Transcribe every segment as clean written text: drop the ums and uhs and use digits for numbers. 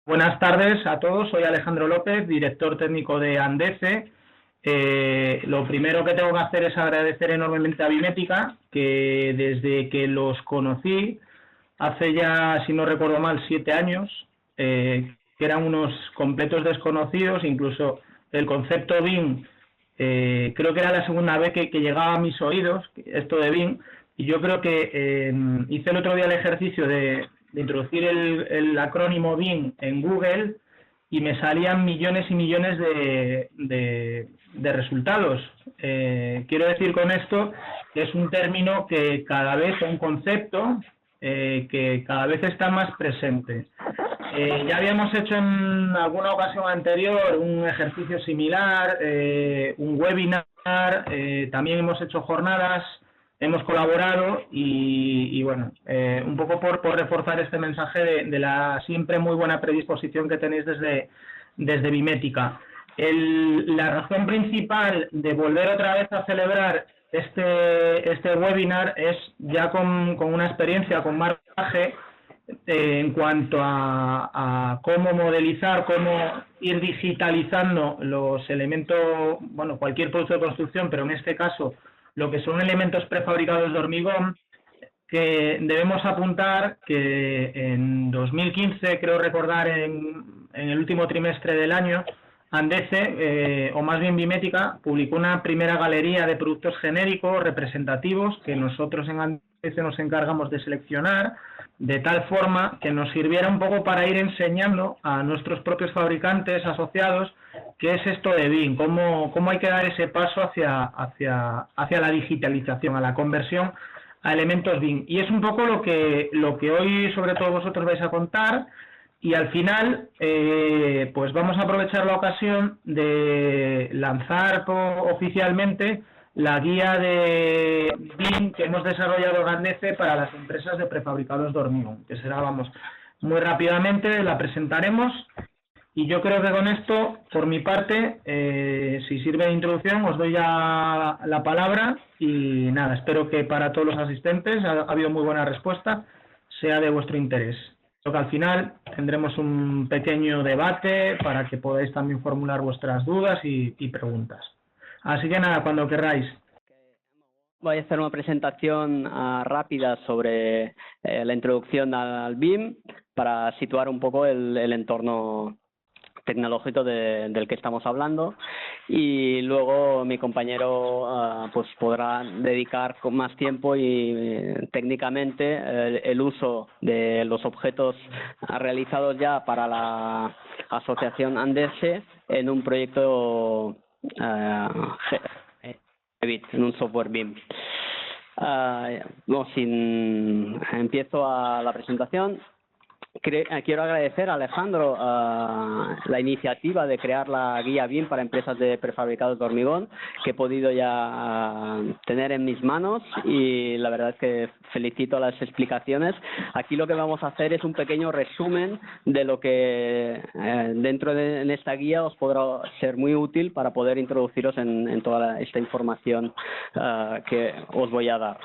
Buenas tardes a todos, soy Alejandro López, director técnico de Andece. Lo primero que tengo que hacer es agradecer enormemente a Bimética, que desde que los conocí, hace ya, si no recuerdo mal, 7 años, que eran unos completos desconocidos, incluso el concepto BIM, creo que era la segunda vez que llegaba a mis oídos, esto de BIM, y yo creo que hice el otro día el ejercicio de introducir el acrónimo BIM en Google y me salían millones y millones de resultados. Quiero decir con esto que es un término que cada vez, un concepto que cada vez está más presente. Ya habíamos hecho en alguna ocasión anterior un ejercicio similar, un webinar, también hemos hecho jornadas, hemos colaborado y bueno, un poco por reforzar este mensaje de la siempre muy buena predisposición que tenéis desde Bimética. La razón principal de volver otra vez a celebrar este webinar es ya con una experiencia, con marcaje, en cuanto a cómo modelizar, cómo ir digitalizando los elementos, bueno, cualquier producto de construcción, pero en este caso lo que son elementos prefabricados de hormigón, que debemos apuntar que en 2015, creo recordar, en el último trimestre del año, Andece, o más bien Bimética, publicó una primera galería de productos genéricos representativos que nosotros en Andece nos encargamos de seleccionar, de tal forma que nos sirviera un poco para ir enseñando a nuestros propios fabricantes asociados qué es esto de BIM, cómo hay que dar ese paso hacia la digitalización, a la conversión a elementos BIM. Y es un poco lo que hoy sobre todo vosotros vais a contar. Y al final, pues vamos a aprovechar la ocasión de lanzar oficialmente la guía de BIM que hemos desarrollado en Andece para las empresas de prefabricados de hormigón, que será, vamos, muy rápidamente la presentaremos. Y yo creo que con esto, por mi parte, si sirve de introducción, os doy ya la palabra y nada, espero que para todos los asistentes ha habido muy buena respuesta, sea de vuestro interés. Creo que al final tendremos un pequeño debate para que podáis también formular vuestras dudas y preguntas. Así que nada, cuando queráis. Voy a hacer una presentación rápida sobre la introducción al BIM para situar un poco el entorno tecnológico del que estamos hablando, y luego mi compañero pues podrá dedicar con más tiempo y técnicamente el uso de los objetos realizados ya para la asociación Andece en un proyecto en un software BIM. Empiezo a la presentación. Quiero agradecer a Alejandro la iniciativa de crear la guía BIM para empresas de prefabricados de hormigón, que he podido ya tener en mis manos, y la verdad es que felicito las explicaciones. Aquí lo que vamos a hacer es un pequeño resumen de lo que dentro de esta guía os podrá ser muy útil para poder introduciros en toda esta información que os voy a dar.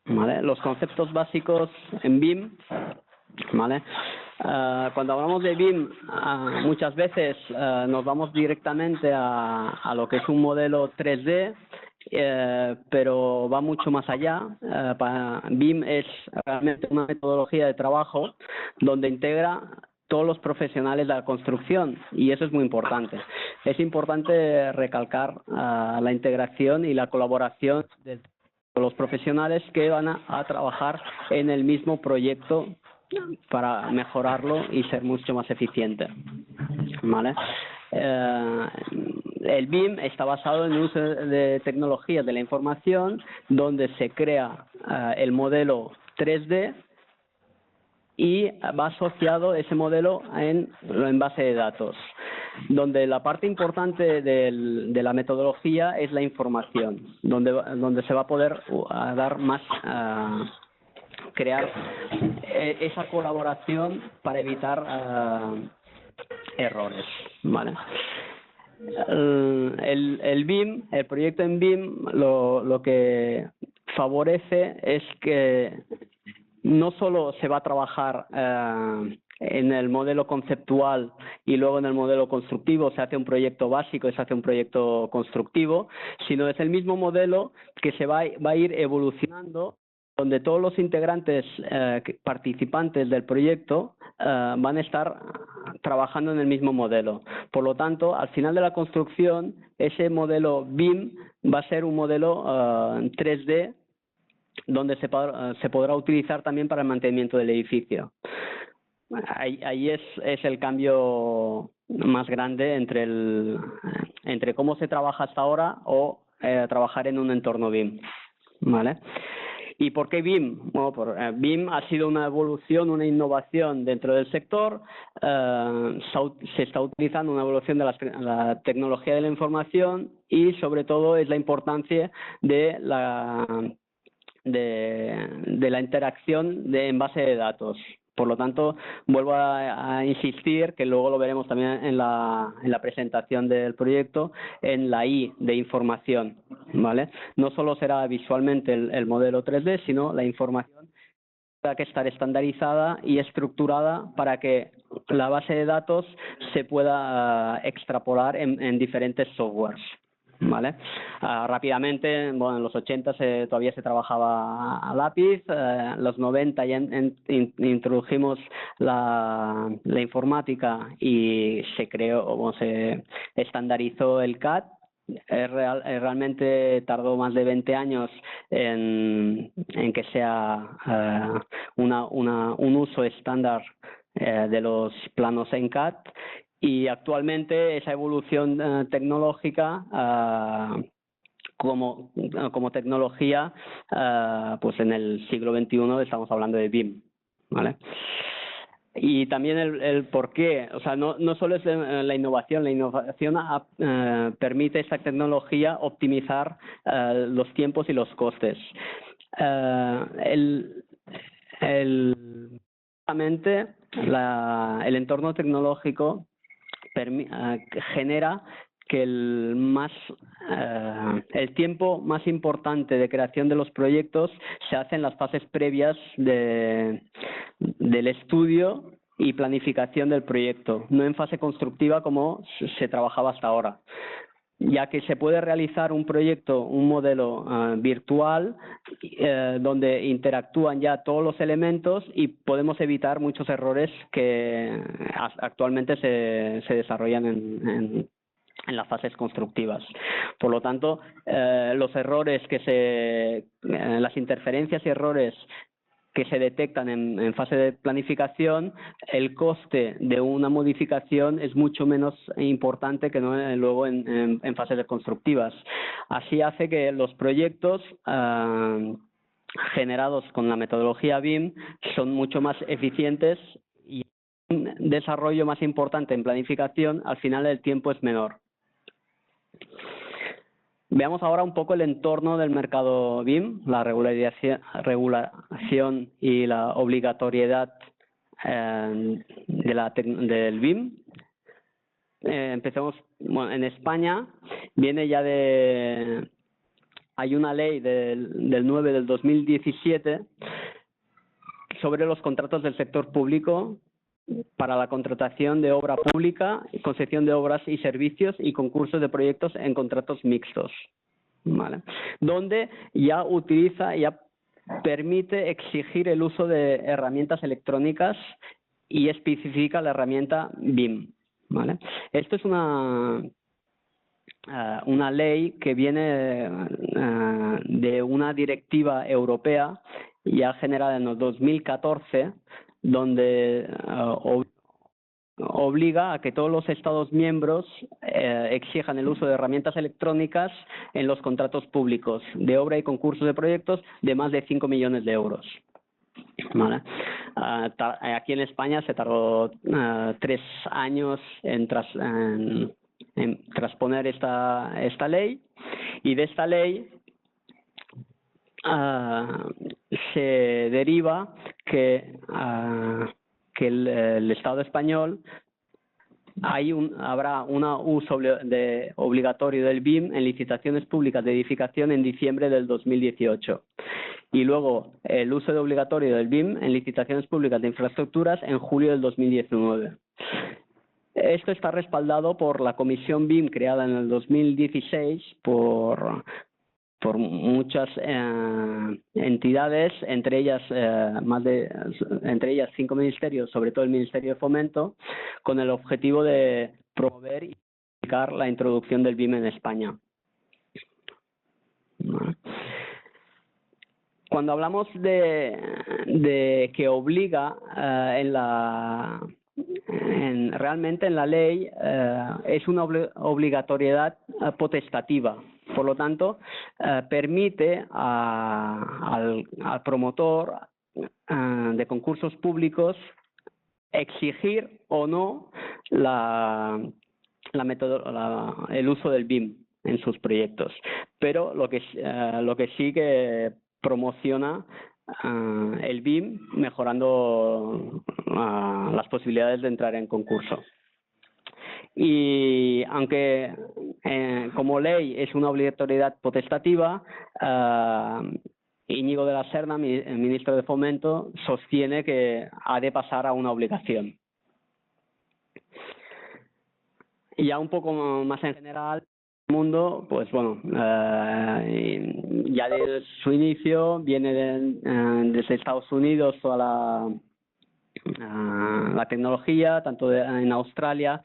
¿Vale? Los conceptos básicos en BIM. ¿Vale? Cuando hablamos de BIM, muchas veces nos vamos directamente a lo que es un modelo 3D, pero va mucho más allá. BIM es realmente una metodología de trabajo donde integra todos los profesionales de la construcción, y eso es muy importante. Es importante recalcar la integración y la colaboración de los profesionales que van a trabajar en el mismo proyecto para mejorarlo y ser mucho más eficiente. ¿Vale? El BIM está basado en el uso de tecnologías de la información, donde se crea el modelo 3D y va asociado ese modelo en base de datos, donde la parte importante de la metodología es la información, donde se va a poder dar más crear esa colaboración para evitar errores, ¿vale? El BIM, el proyecto en BIM, lo que favorece es que no solo se va a trabajar en el modelo conceptual y luego en el modelo constructivo se hace un proyecto básico y se hace un proyecto constructivo, sino es el mismo modelo que se va a ir evolucionando, donde todos los integrantes participantes del proyecto van a estar trabajando en el mismo modelo. Por lo tanto, al final de la construcción, ese modelo BIM va a ser un modelo 3D donde se podrá utilizar también para el mantenimiento del edificio. Ahí es el cambio más grande entre cómo se trabaja hasta ahora o trabajar en un entorno BIM, ¿vale? ¿Y por qué BIM? Bueno, BIM ha sido una evolución, una innovación dentro del sector. Se está utilizando una evolución de la tecnología de la información y, sobre todo, es la importancia de la interacción en base de datos. Por lo tanto, vuelvo a insistir, que luego lo veremos también en la presentación del proyecto, en la I de información, ¿vale? No solo será visualmente el modelo 3D, sino la información tendrá que estar estandarizada y estructurada para que la base de datos se pueda extrapolar en diferentes softwares. ¿Vale? Rápidamente, bueno, en los 80 todavía se trabajaba a lápiz, en los 90 ya introdujimos la informática y se creó, o se estandarizó el CAD. Realmente tardó más de 20 años en que sea un uso estándar de los planos en CAD. Y actualmente esa evolución tecnológica como tecnología, pues en el siglo XXI estamos hablando de BIM, ¿vale? Y también el por qué, o sea, no solo es la innovación permite esta tecnología optimizar los tiempos y los costes. El entorno tecnológico genera que el tiempo más importante de creación de los proyectos se hace en las fases previas del estudio y planificación del proyecto, no en fase constructiva como se trabajaba hasta ahora, ya que se puede realizar un proyecto, un modelo virtual donde interactúan ya todos los elementos y podemos evitar muchos errores que actualmente se desarrollan en las fases constructivas. Por lo tanto, los errores las interferencias y errores que se detectan en fase de planificación, el coste de una modificación es mucho menos importante que luego en fases constructivas. Así hace que los proyectos generados con la metodología BIM son mucho más eficientes y un desarrollo más importante en planificación, al final el tiempo es menor. Veamos ahora un poco el entorno del mercado BIM, la regulación y la obligatoriedad del BIM. Empecemos, bueno, en España hay una ley del 9 del 2017 sobre los contratos del sector público para la contratación de obra pública, concesión de obras y servicios y concursos de proyectos en contratos mixtos, ¿vale? Donde ya permite exigir el uso de herramientas electrónicas y especifica la herramienta BIM, ¿vale? Esto es una ley que viene de una directiva europea ya generada en el 2014, donde obliga a que todos los Estados miembros exijan el uso de herramientas electrónicas en los contratos públicos de obra y concursos de proyectos de más de 5 millones de euros. ¿Vale? Aquí en España se tardó 3 años en transponer esta ley, y de esta ley se deriva que el Estado español habrá un uso obligatorio del BIM en licitaciones públicas de edificación en diciembre del 2018. y luego el uso obligatorio del BIM en licitaciones públicas de infraestructuras en julio del 2019. Esto está respaldado por la Comisión BIM creada en el 2016 por muchas entidades, entre ellas 5 ministerios, sobre todo el Ministerio de Fomento, con el objetivo de promover y aplicar la introducción del BIM en España. Cuando hablamos de que obliga realmente en la ley, es una obligatoriedad potestativa. Por lo tanto, permite al promotor de concursos públicos exigir o no el uso del BIM en sus proyectos. Pero lo que sí que promociona el BIM, mejorando las posibilidades de entrar en concurso. Y aunque como ley es una obligatoriedad potestativa, Íñigo de la Serna, el ministro de Fomento, sostiene que ha de pasar a una obligación. Y ya un poco más en general, el mundo, pues bueno, ya desde su inicio viene desde Estados Unidos toda la tecnología, tanto en Australia,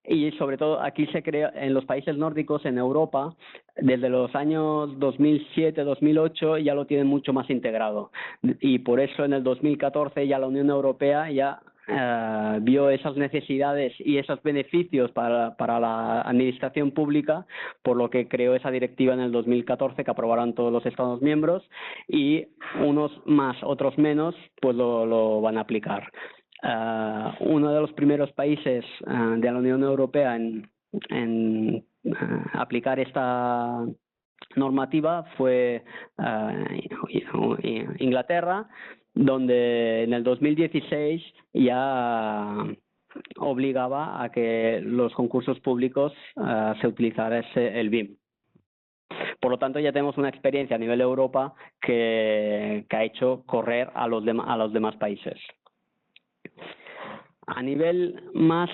y sobre todo aquí se crea en los países nórdicos, en Europa, desde los años 2007-2008 ya lo tienen mucho más integrado, y por eso en el 2014 ya la Unión Europea ya vio esas necesidades y esos beneficios para la administración pública, por lo que creó esa directiva en el 2014 que aprobaron todos los Estados miembros, y unos más, otros menos, pues lo van a aplicar. Uno de los primeros países de la Unión Europea en aplicar esta normativa fue Inglaterra, donde en el 2016 ya obligaba a que los concursos públicos se utilizara el BIM. Por lo tanto, ya tenemos una experiencia a nivel de Europa que ha hecho correr a los demás países. A nivel más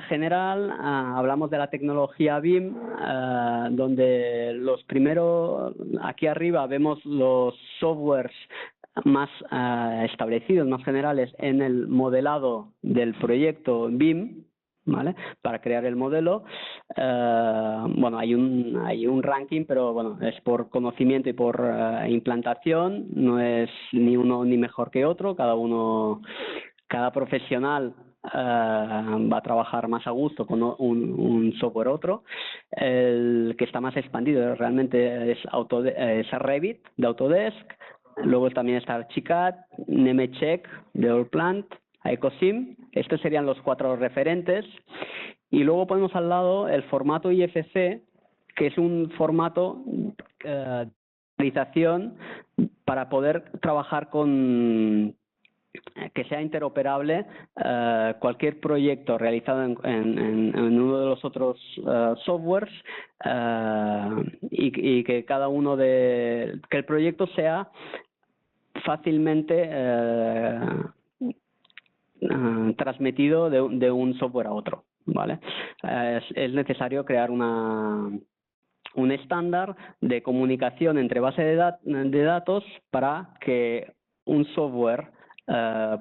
general, hablamos de la tecnología BIM, donde aquí arriba vemos los softwares más establecidos, más generales en el modelado del proyecto BIM, ¿vale? Para crear el modelo. Bueno, hay un ranking, pero bueno, es por conocimiento y por implantación, no es ni uno ni mejor que otro, cada profesional va a trabajar más a gusto con un software u otro. El que está más expandido realmente es Revit de Autodesk, luego también está Archicad, Nemetschek de Allplant, Ecosim. Estos serían los 4 referentes, y luego ponemos al lado el formato IFC, que es un formato de realización para poder trabajar que sea interoperable cualquier proyecto realizado en uno de los otros softwares, y que que el proyecto sea fácilmente transmitido de un software a otro, ¿vale? Es necesario crear un estándar de comunicación entre bases de datos para que un software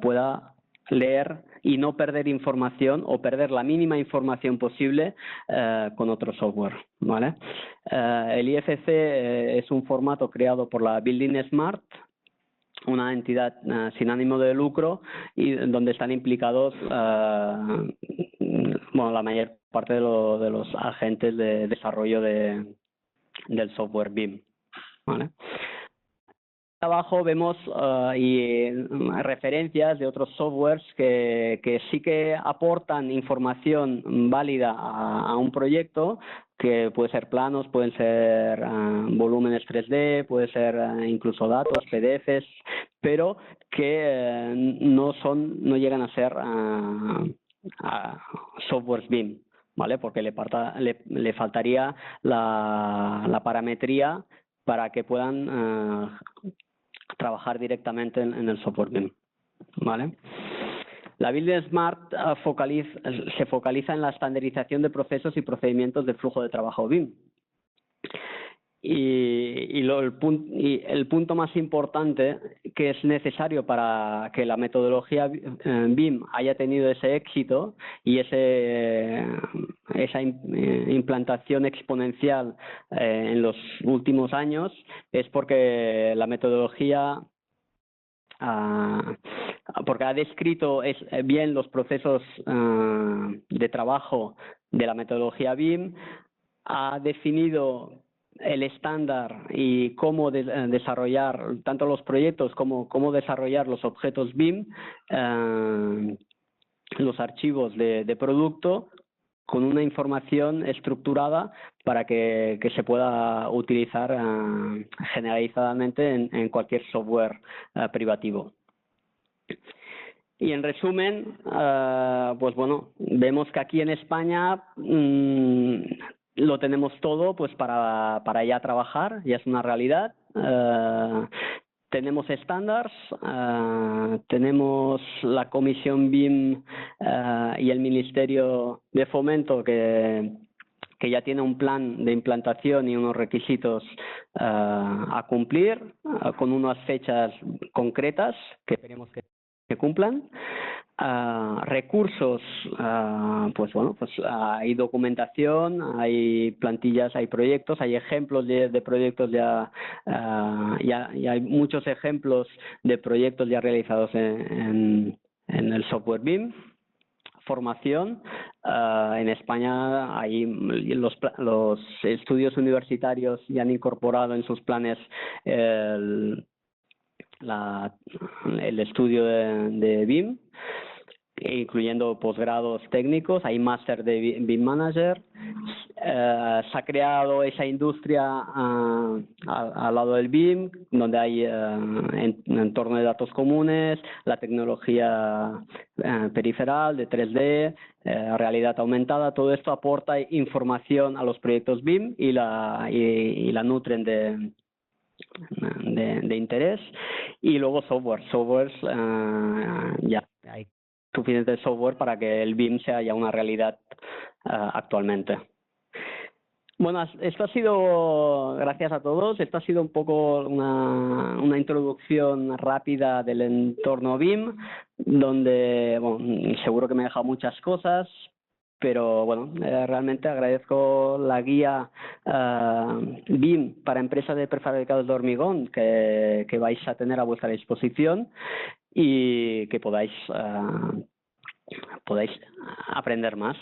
pueda leer y no perder información o perder la mínima información posible con otro software, ¿vale? El IFC es un formato creado por la Building Smart, una entidad sin ánimo de lucro, y donde están implicados la mayor parte de los agentes de desarrollo del software BIM, ¿vale? Abajo vemos referencias de otros softwares que sí que aportan información válida a un proyecto, que puede ser planos, pueden ser volúmenes 3D, puede ser incluso datos, PDFs, pero que no llegan a ser softwares BIM, ¿vale? Porque le faltaría la parametría para que puedan trabajar directamente en el software BIM, ¿vale? La Building Smart se focaliza en la estandarización de procesos y procedimientos de flujo de trabajo BIM. El punto más importante que es necesario para que la metodología BIM haya tenido ese éxito y esa implantación exponencial en los últimos años es porque la metodología porque ha descrito bien los procesos de trabajo de la metodología BIM, ha definido el estándar y cómo desarrollar tanto los proyectos como cómo desarrollar los objetos BIM, los archivos de producto, con una información estructurada para que se pueda utilizar generalizadamente en cualquier software privativo. Y en resumen, pues bueno, vemos que aquí en España lo tenemos todo pues para ya trabajar, ya es una realidad. Tenemos estándares, tenemos la Comisión BIM y el Ministerio de Fomento que ya tiene un plan de implantación y unos requisitos a cumplir con unas fechas concretas que esperemos que cumplan. Recursos, pues bueno, pues hay documentación, hay plantillas, hay proyectos, hay ejemplos de proyectos ya hay muchos ejemplos de proyectos ya realizados en el software BIM. Formación, en España hay los estudios universitarios ya han incorporado en sus planes el estudio de BIM, incluyendo posgrados técnicos, hay máster de BIM Manager. Se ha creado esa industria al lado del BIM, donde hay entorno de datos comunes, la tecnología periferal de 3D, realidad aumentada. Todo esto aporta información a los proyectos BIM y la nutren de interés. Y luego softwares, ya hay suficiente software para que el BIM sea ya una realidad actualmente. Bueno, esto ha sido, gracias a todos, esto ha sido un poco una introducción rápida del entorno BIM, donde, bueno, seguro que me he dejado muchas cosas, pero bueno, realmente agradezco la guía BIM para empresas de prefabricados de hormigón que vais a tener a vuestra disposición y que podáis aprender más.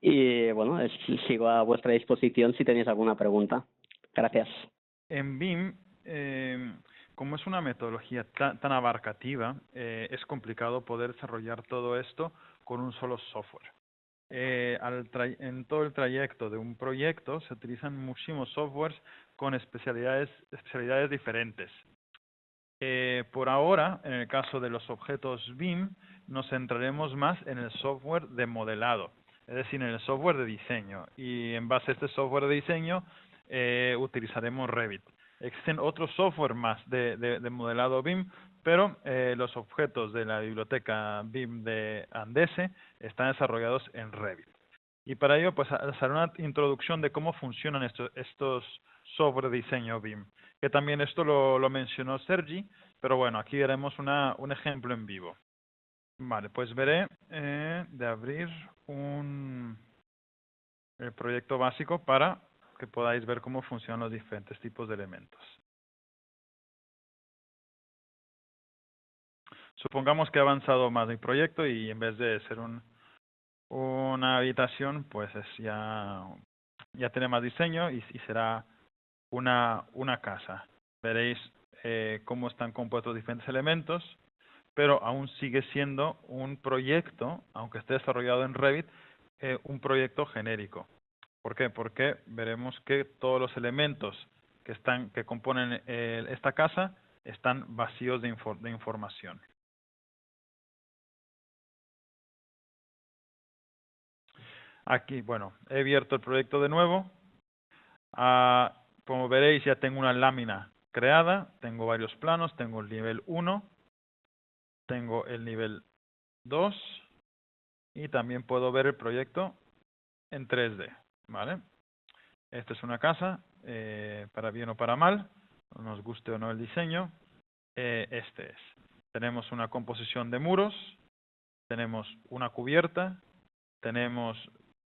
Y bueno, sigo a vuestra disposición si tenéis alguna pregunta. Gracias. En BIM, como es una metodología tan abarcativa, es complicado poder desarrollar todo esto con un solo software. En todo el trayecto de un proyecto se utilizan muchísimos softwares con especialidades diferentes. Por ahora, en el caso de los objetos BIM, nos centraremos más en el software de modelado, es decir, en el software de diseño. Y en base a este software de diseño, utilizaremos Revit. Existen otros software más de modelado BIM, pero los objetos de la biblioteca BIM de Andese están desarrollados en Revit. Y para ello, pues, haré una introducción de cómo funcionan estos software de diseño BIM, que también esto lo mencionó Sergi, pero bueno, aquí veremos un ejemplo en vivo. Vale, pues veré de abrir el proyecto básico para que podáis ver cómo funcionan los diferentes tipos de elementos. Supongamos que ha avanzado más mi proyecto y en vez de ser una habitación, pues ya tiene más diseño y será una casa. Veréis cómo están compuestos diferentes elementos, pero aún sigue siendo un proyecto, aunque esté desarrollado en Revit, un proyecto genérico. ¿Por qué? Porque veremos que todos los elementos que componen esta casa están vacíos de información. Aquí, bueno, he abierto el proyecto de nuevo. Como veréis, ya tengo una lámina creada, tengo varios planos, tengo el nivel 1, tengo el nivel 2 y también puedo ver el proyecto en 3D, ¿vale? Esta es una casa, para bien o para mal, nos guste o no el diseño, este es. Tenemos una composición de muros, tenemos una cubierta, tenemos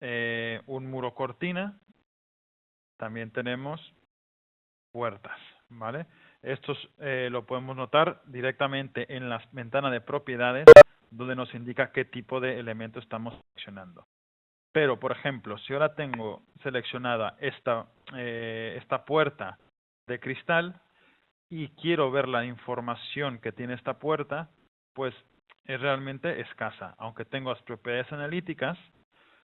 un muro cortina, también tenemos puertas, ¿vale? Estos lo podemos notar directamente en la ventana de propiedades, donde nos indica qué tipo de elemento estamos seleccionando. Pero, por ejemplo, si ahora tengo seleccionada esta puerta de cristal y quiero ver la información que tiene esta puerta, pues es realmente escasa. Aunque tengo las propiedades analíticas,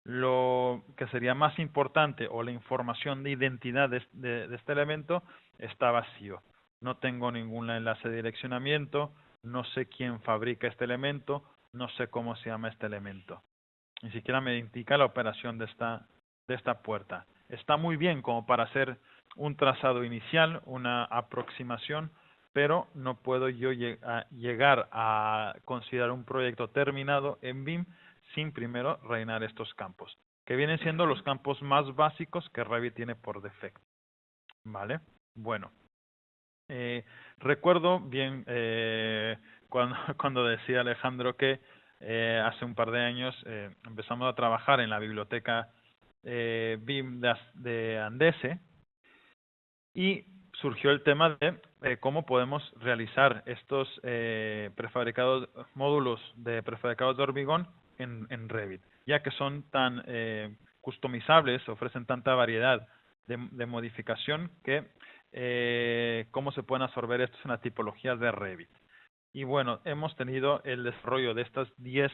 lo que sería más importante o la información de identidad de este elemento está vacío. No tengo ningún enlace de direccionamiento, no sé quién fabrica este elemento, no sé cómo se llama este elemento. Ni siquiera me indica la operación de esta puerta. Está muy bien como para hacer un trazado inicial, una aproximación, pero no puedo yo llegar a considerar un proyecto terminado en BIM sin primero rellenar estos campos, que vienen siendo los campos más básicos que Revit tiene por defecto. ¿Vale? Bueno, recuerdo bien cuando decía Alejandro que hace un par de años empezamos a trabajar en la biblioteca BIM de Andese y surgió el tema de cómo podemos realizar estos prefabricados, módulos de prefabricados de hormigón en Revit, ya que son tan customizables, ofrecen tanta variedad de modificación que cómo se pueden absorber estos en las tipologías de Revit. Y bueno, hemos tenido el desarrollo de estos 10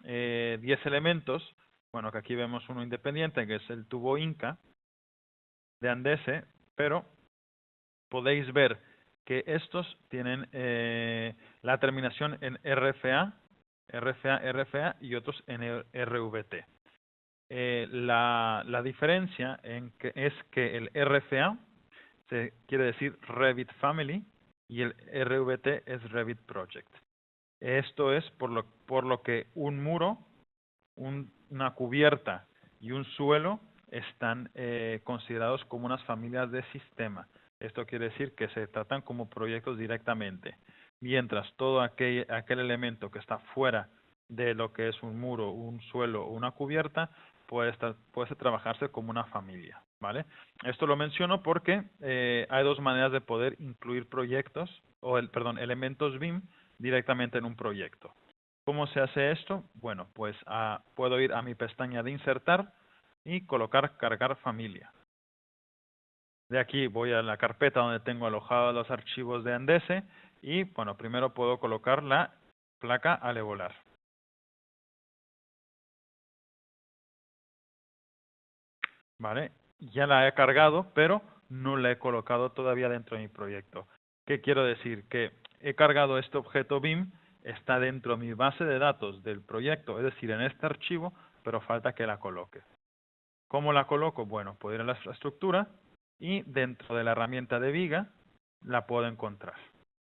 elementos. Bueno, que aquí vemos uno independiente, que es el tubo Inca de Andese, pero podéis ver que estos tienen la terminación en RFA y otros en RVT. La diferencia es que el RFA quiere decir Revit Family y el RVT es Revit Project. Esto es por lo que un muro, una cubierta y un suelo están considerados como unas familias de sistema. Esto quiere decir que se tratan como proyectos directamente, mientras todo aquel elemento que está fuera de lo que es un muro, un suelo o una cubierta puede trabajarse como una familia, ¿vale? Esto lo menciono porque hay dos maneras de poder incluir proyectos, elementos BIM directamente en un proyecto. ¿Cómo se hace esto? Bueno, pues puedo ir a mi pestaña de insertar y colocar cargar familia. De aquí voy a la carpeta donde tengo alojados los archivos de Andese y, bueno, primero puedo colocar la placa Alevolar. ¿Vale? Ya la he cargado, pero no la he colocado todavía dentro de mi proyecto. ¿Qué quiero decir? Que he cargado este objeto BIM, está dentro de mi base de datos del proyecto, es decir, en este archivo, pero falta que la coloque. ¿Cómo la coloco? Bueno, puedo ir a la estructura y dentro de la herramienta de viga la puedo encontrar.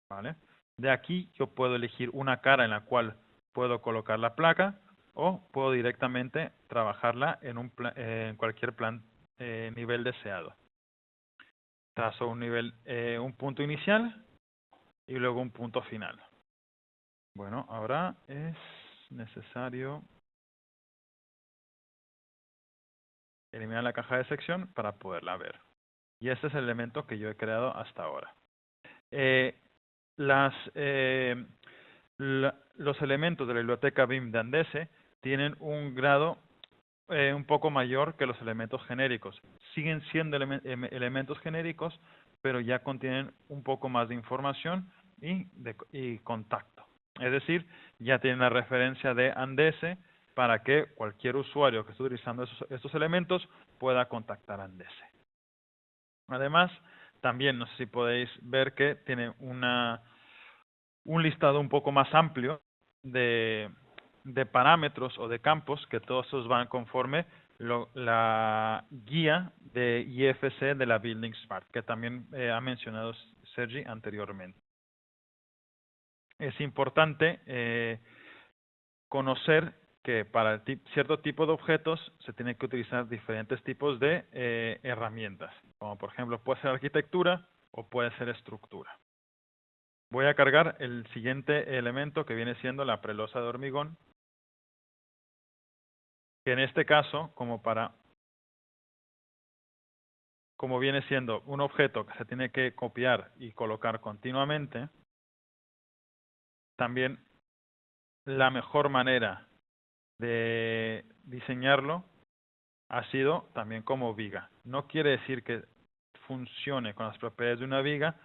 ¿Vale? De aquí yo puedo elegir una cara en la cual puedo colocar la placa o puedo directamente trabajarla en cualquier nivel deseado. Trazo un punto inicial y luego un punto final. Bueno, ahora es necesario eliminar la caja de sección para poderla ver. Y este es el elemento que yo he creado hasta ahora. Los elementos de la biblioteca BIM de Andese tienen un grado un poco mayor que los elementos genéricos. Siguen siendo elementos genéricos, pero ya contienen un poco más de información y contacto. Es decir, ya tienen la referencia de Andese para que cualquier usuario que esté utilizando estos elementos pueda contactar a Andese. Además, también no sé si podéis ver que tiene un listado un poco más amplio de parámetros o de campos, que todos esos van conforme la guía de IFC de la Building Smart, que también ha mencionado Sergi anteriormente. Es importante conocer que para cierto tipo de objetos se tienen que utilizar diferentes tipos de herramientas, como por ejemplo puede ser arquitectura o puede ser estructura. Voy a cargar el siguiente elemento que viene siendo la prelosa de hormigón, que en este caso, como viene siendo un objeto que se tiene que copiar y colocar continuamente, también la mejor manera de diseñarlo ha sido también como viga. No quiere decir que funcione con las propiedades de una viga,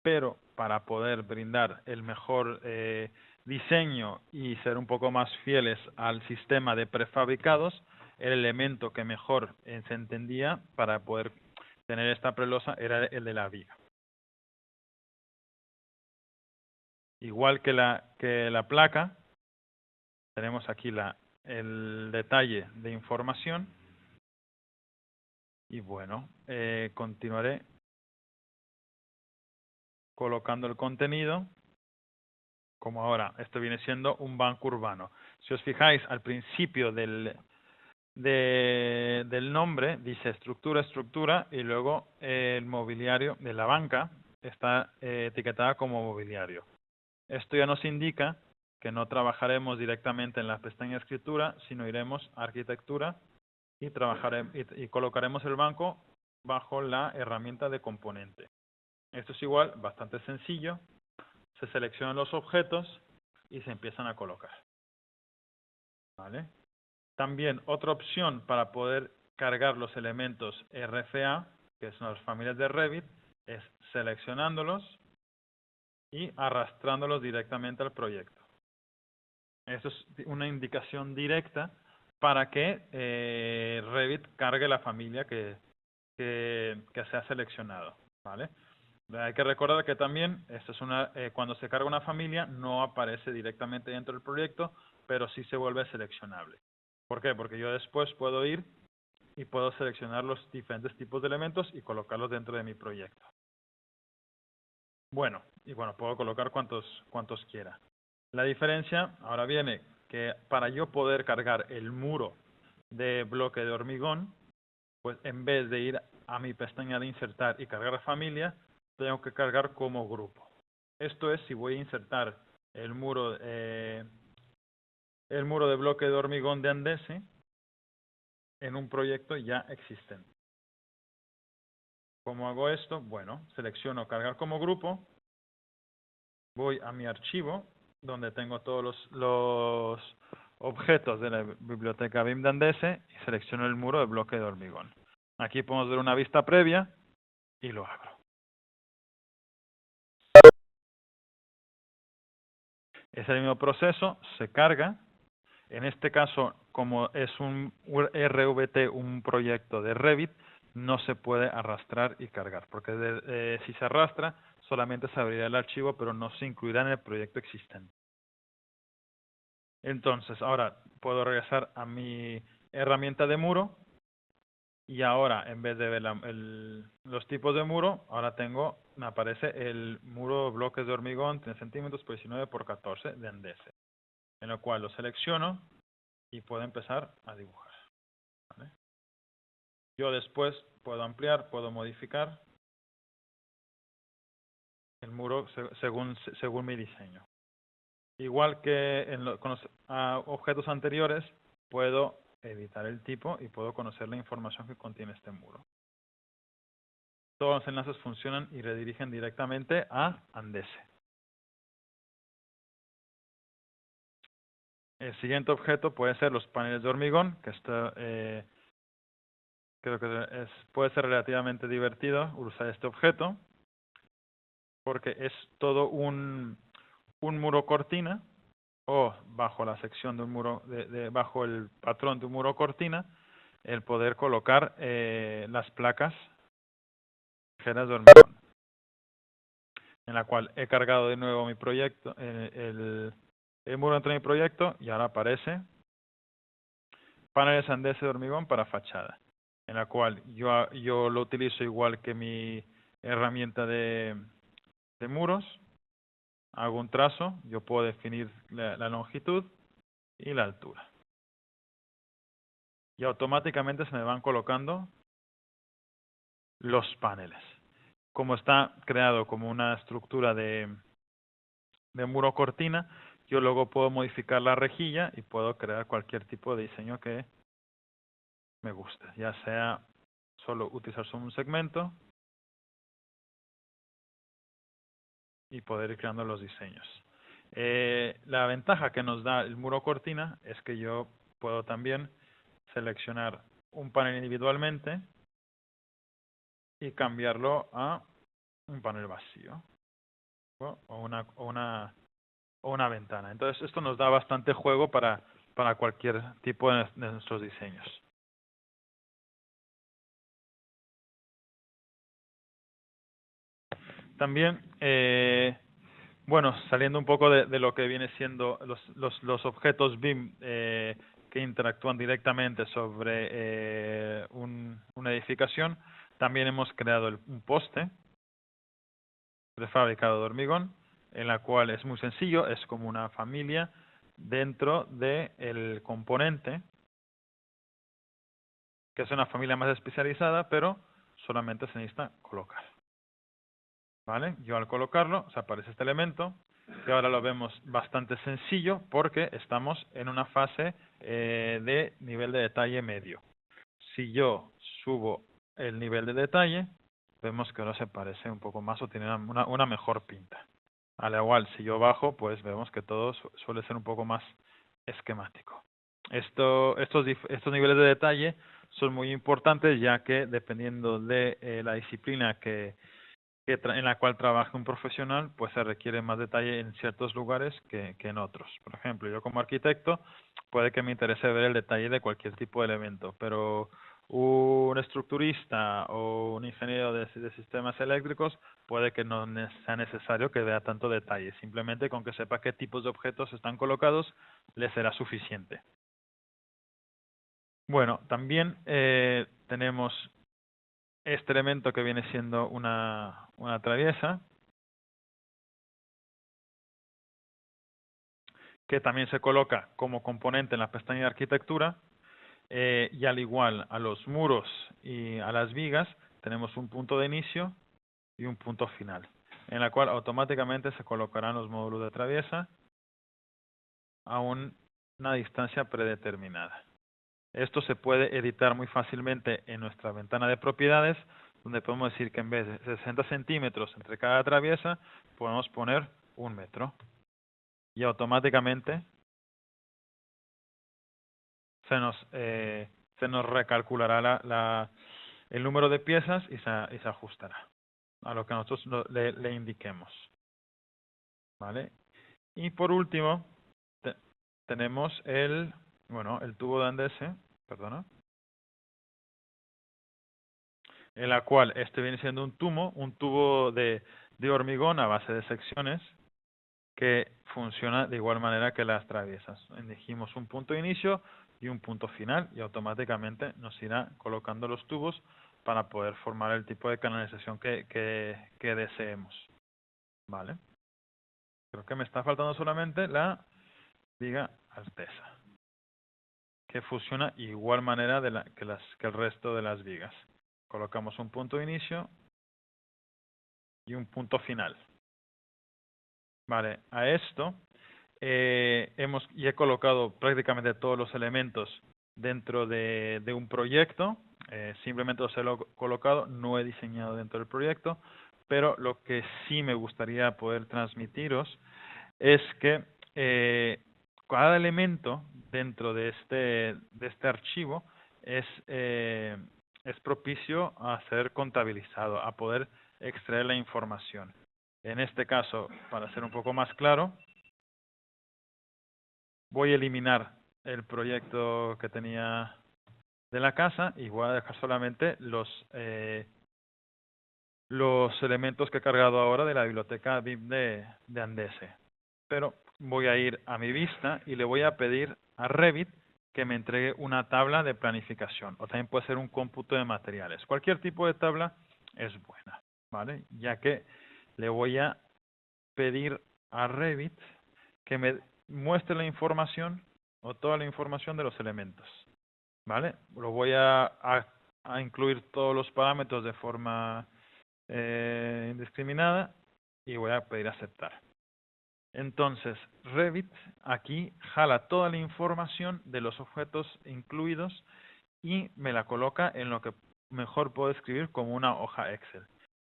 pero para poder brindar el mejor diseño y ser un poco más fieles al sistema de prefabricados, el elemento que mejor se entendía para poder tener esta prelosa era el de la viga. Igual que la placa, tenemos aquí el detalle de información. Y bueno, continuaré colocando el contenido. Como ahora, esto viene siendo un banco urbano. Si os fijáis, al principio del nombre dice estructura, y luego el mobiliario de la banca está etiquetada como mobiliario. Esto ya nos indica que no trabajaremos directamente en la pestaña escritura, sino iremos a arquitectura y colocaremos el banco bajo la herramienta de componente. Esto es igual, bastante sencillo. Se seleccionan los objetos y se empiezan a colocar. ¿Vale? También otra opción para poder cargar los elementos RFA, que son las familias de Revit, es seleccionándolos y arrastrándolos directamente al proyecto. Esto es una indicación directa para que Revit cargue la familia que se ha seleccionado, ¿vale? Hay que recordar que también esto es cuando se carga una familia no aparece directamente dentro del proyecto, pero sí se vuelve seleccionable. ¿Por qué? Porque yo después puedo ir y puedo seleccionar los diferentes tipos de elementos y colocarlos dentro de mi proyecto. Bueno, puedo colocar cuantos quiera. La diferencia ahora viene que para yo poder cargar el muro de bloque de hormigón, pues en vez de ir a mi pestaña de insertar y cargar familia, tengo que cargar como grupo. Esto es si voy a insertar el muro de bloque de hormigón de Andese en un proyecto ya existente. ¿Cómo hago esto? Bueno, selecciono cargar como grupo, voy a mi archivo, donde tengo todos los objetos de la biblioteca BIM de Andese y selecciono el muro de bloque de hormigón. Aquí podemos ver una vista previa y lo abro. Es el mismo proceso, se carga. En este caso, como es un RVT, un proyecto de Revit, no se puede arrastrar y cargar, porque si se arrastra, solamente se abrirá el archivo, pero no se incluirá en el proyecto existente. Entonces, ahora puedo regresar a mi herramienta de muro, y ahora, en vez de ver los tipos de muro, ahora me aparece el muro bloques de hormigón 3 centímetros por 19 por 14 de Andese, en lo cual lo selecciono y puedo empezar a dibujar. ¿Vale? Yo después puedo ampliar, puedo modificar el muro según mi diseño. Igual que con los objetos anteriores, puedo editar el tipo y puedo conocer la información que contiene este muro. Todos los enlaces funcionan y redirigen directamente a Andese. El siguiente objeto puede ser los paneles de hormigón, que esto creo que puede ser relativamente divertido usar este objeto, porque es todo un muro cortina, o bajo la sección de un muro, bajo el patrón de un muro cortina, el poder colocar las placas ligeras de hormigón, en la cual he cargado de nuevo mi proyecto, el muro entre mi proyecto, y ahora aparece paneles Andese de hormigón para fachada, en la cual yo lo utilizo igual que mi herramienta de de muros, hago un trazo, yo puedo definir la longitud y la altura. Y automáticamente se me van colocando los paneles. Como está creado como una estructura de muro cortina, yo luego puedo modificar la rejilla y puedo crear cualquier tipo de diseño que me guste, ya sea solo utilizar solo un segmento y poder ir creando los diseños. La ventaja que nos da el muro cortina es que yo puedo también seleccionar un panel individualmente y cambiarlo a un panel vacío o una ventana. Entonces esto nos da bastante juego para cualquier tipo de nuestros diseños. También, bueno, saliendo un poco de lo que viene siendo los objetos BIM que interactúan directamente sobre una edificación, también hemos creado un poste prefabricado de hormigón, en la cual es muy sencillo, es como una familia dentro del componente, que es una familia más especializada, pero solamente se necesita colocar. ¿Vale? Yo al colocarlo, aparece este elemento, que ahora lo vemos bastante sencillo porque estamos en una fase de nivel de detalle medio. Si yo subo el nivel de detalle, vemos que ahora se parece un poco más o tiene una mejor pinta. Al igual, si yo bajo, pues vemos que todo suele ser un poco más esquemático. Estos niveles de detalle son muy importantes, ya que dependiendo de la disciplina en la cual trabaja un profesional, pues se requiere más detalle en ciertos lugares que en otros. Por ejemplo, yo como arquitecto puede que me interese ver el detalle de cualquier tipo de elemento, pero un estructurista o un ingeniero de sistemas eléctricos puede que no sea necesario que vea tanto detalle. Simplemente con que sepa qué tipos de objetos están colocados, le será suficiente. Bueno, también tenemos este elemento que viene siendo una traviesa, que también se coloca como componente en la pestaña de arquitectura, y al igual a los muros y a las vigas tenemos un punto de inicio y un punto final, en la cual automáticamente se colocarán los módulos de traviesa a una distancia predeterminada. Esto se puede editar muy fácilmente en nuestra ventana de propiedades, donde podemos decir que en vez de 60 centímetros entre cada traviesa, podemos poner 1 metro. Y automáticamente se nos recalculará el número de piezas y se ajustará a lo que nosotros le indiquemos. ¿Vale? Y por último, tenemos el tubo de Andese, en la cual este viene siendo un tubo de hormigón a base de secciones que funciona de igual manera que las traviesas. Elegimos un punto de inicio y un punto final y automáticamente nos irá colocando los tubos para poder formar el tipo de canalización que deseemos. ¿Vale? Creo que me está faltando solamente la viga artesa, que funciona de igual manera que el resto de las vigas. Colocamos un punto de inicio y un punto final. Vale, a esto ya he colocado prácticamente todos los elementos dentro de un proyecto. Simplemente los he colocado, no he diseñado dentro del proyecto, pero lo que sí me gustaría poder transmitiros es que cada elemento dentro de este archivo es propicio a ser contabilizado, a poder extraer la información. En este caso, para ser un poco más claro, voy a eliminar el proyecto que tenía de la casa y voy a dejar solamente los elementos que he cargado ahora de la biblioteca BIM de Andese. Pero voy a ir a mi vista y le voy a pedir a Revit que me entregue una tabla de planificación, o también puede ser un cómputo de materiales. Cualquier tipo de tabla es buena, ¿vale? Ya que le voy a pedir a Revit que me muestre la información o toda la información de los elementos, ¿vale? Lo voy a incluir todos los parámetros de forma indiscriminada y voy a pedir aceptar. Entonces, Revit aquí jala toda la información de los objetos incluidos y me la coloca en lo que mejor puedo escribir como una hoja Excel.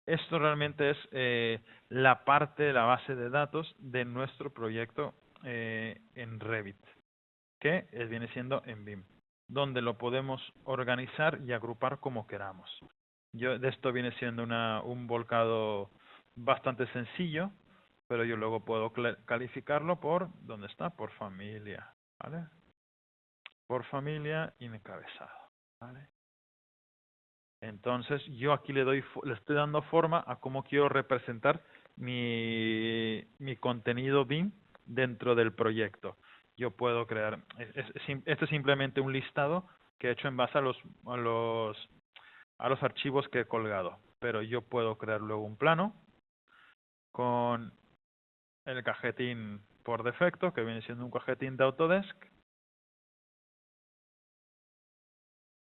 Esto realmente es la parte de la base de datos de nuestro proyecto en Revit, que viene siendo en BIM, donde lo podemos organizar y agrupar como queramos. De esto viene siendo un volcado bastante sencillo, pero yo luego puedo calificarlo por, ¿dónde está? Por familia, ¿vale? Por familia y encabezado, ¿vale? Entonces, yo aquí le estoy dando forma a cómo quiero representar mi contenido BIM dentro del proyecto. Yo puedo crear, esto es simplemente un listado que he hecho en base a los archivos que he colgado, pero yo puedo crear luego un plano con el cajetín por defecto, que viene siendo un cajetín de Autodesk,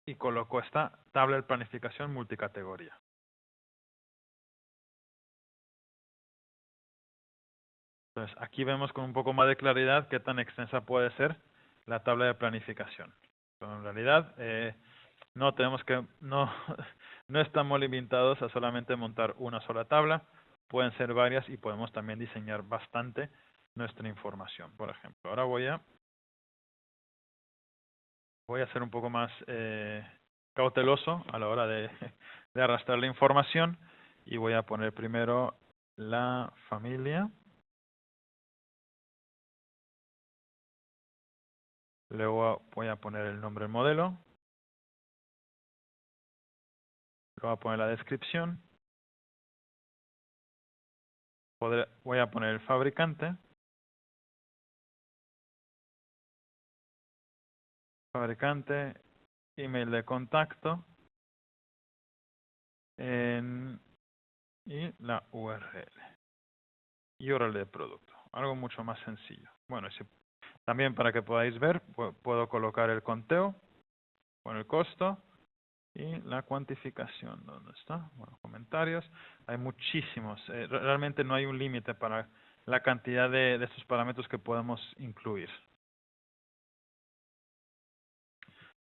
y coloco esta tabla de planificación multicategoría. Entonces, aquí vemos con un poco más de claridad qué tan extensa puede ser la tabla de planificación. Pero en realidad, no estamos limitados a solamente montar una sola tabla, pueden ser varias y podemos también diseñar bastante nuestra información. Por ejemplo, ahora voy a ser un poco más cauteloso a la hora de arrastrar la información y voy a poner primero la familia. Luego voy a poner el nombre del modelo. Luego voy a poner la descripción. Voy a poner el fabricante. Fabricante, email de contacto y la URL. Y URL de producto. Algo mucho más sencillo. Bueno, también para que podáis ver, puedo colocar el conteo con el costo y la cuantificación. ¿Dónde está? Bueno, comentarios. Hay muchísimos. Realmente no hay un límite para la cantidad de estos parámetros que podemos incluir.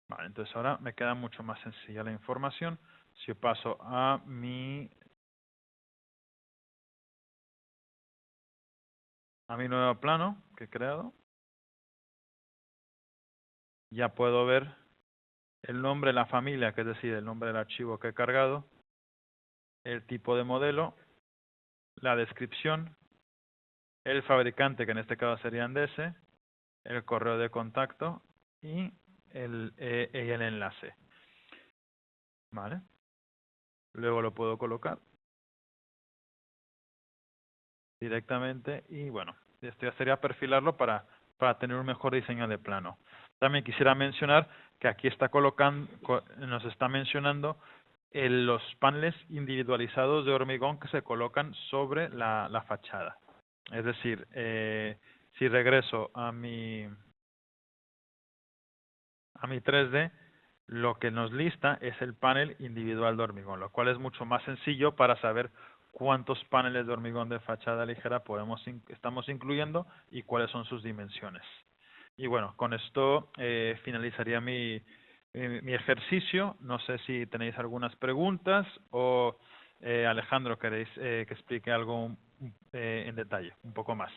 Vale, entonces ahora me queda mucho más sencilla la información. Si yo paso a mi nuevo plano que he creado, ya puedo ver el nombre de la familia, que es decir, el nombre del archivo que he cargado, el tipo de modelo, la descripción, el fabricante, que en este caso sería Andese, el correo de contacto y el enlace. ¿Vale? Luego lo puedo colocar directamente y bueno, esto ya sería perfilarlo para tener un mejor diseño de plano. También quisiera mencionar que aquí nos está mencionando los paneles individualizados de hormigón que se colocan sobre la fachada. Es decir, si regreso a mi 3D, lo que nos lista es el panel individual de hormigón, lo cual es mucho más sencillo para saber cuántos paneles de hormigón de fachada ligera estamos incluyendo y cuáles son sus dimensiones. Y bueno, con esto finalizaría mi ejercicio. No sé si tenéis algunas preguntas o Alejandro, queréis que explique algo en detalle, un poco más.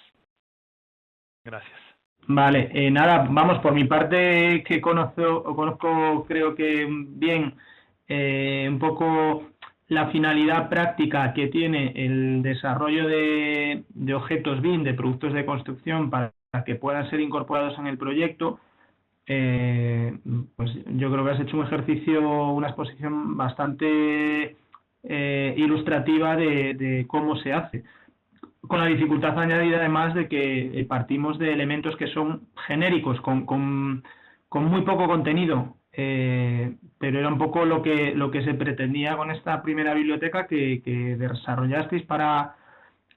Gracias. Vale, nada, vamos, por mi parte que conozco creo que bien un poco la finalidad práctica que tiene el desarrollo de objetos BIM, de productos de construcción para que puedan ser incorporados en el proyecto, pues yo creo que has hecho un ejercicio, una exposición bastante ilustrativa de cómo se hace. Con la dificultad añadida además de que partimos de elementos que son genéricos, con muy poco contenido, pero era un poco lo que se pretendía con esta primera biblioteca que desarrollasteis para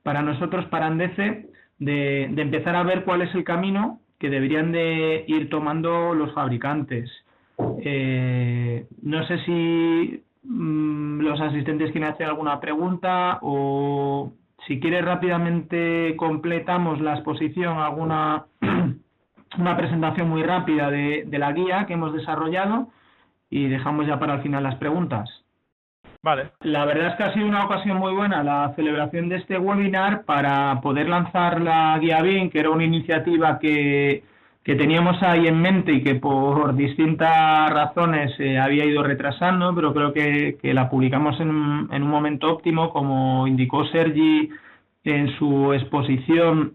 para nosotros, para Andese, de empezar a ver cuál es el camino que deberían de ir tomando los fabricantes. No sé si los asistentes quieren hacer alguna pregunta, o si quieres rápidamente completamos la exposición, una presentación muy rápida de la guía que hemos desarrollado y dejamos ya para el final las preguntas. Vale. La verdad es que ha sido una ocasión muy buena la celebración de este webinar para poder lanzar la guía BIM, que era una iniciativa que teníamos ahí en mente y que por distintas razones había ido retrasando, pero creo que la publicamos en un momento óptimo, como indicó Sergi en su exposición.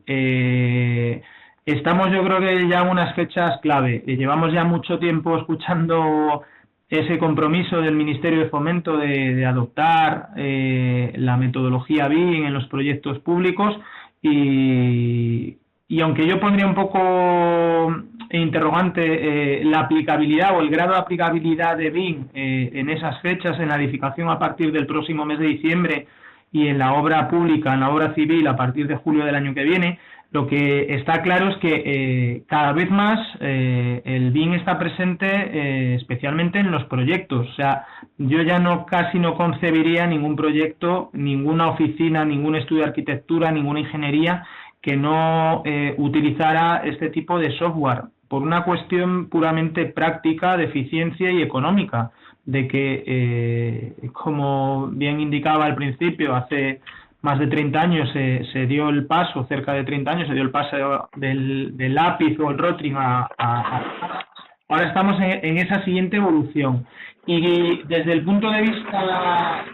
Estamos, yo creo que ya en unas fechas clave. Llevamos ya mucho tiempo escuchando ese compromiso del Ministerio de Fomento de adoptar la metodología BIM en los proyectos públicos, y aunque yo pondría un poco interrogante la aplicabilidad o el grado de aplicabilidad de BIM en esas fechas, en la edificación a partir del próximo mes de diciembre y en la obra pública, en la obra civil a partir de julio del año que viene, lo que está claro es que cada vez más el BIM está presente especialmente en los proyectos. O sea, yo ya casi no concebiría ningún proyecto, ninguna oficina, ningún estudio de arquitectura, ninguna ingeniería que no utilizara este tipo de software, por una cuestión puramente práctica, de eficiencia y económica, de que, como bien indicaba al principio, hace más de 30 años se dio el paso, cerca de 30 años, se dio el paso del lápiz o el rotring ahora estamos en esa siguiente evolución. Y desde el punto de vista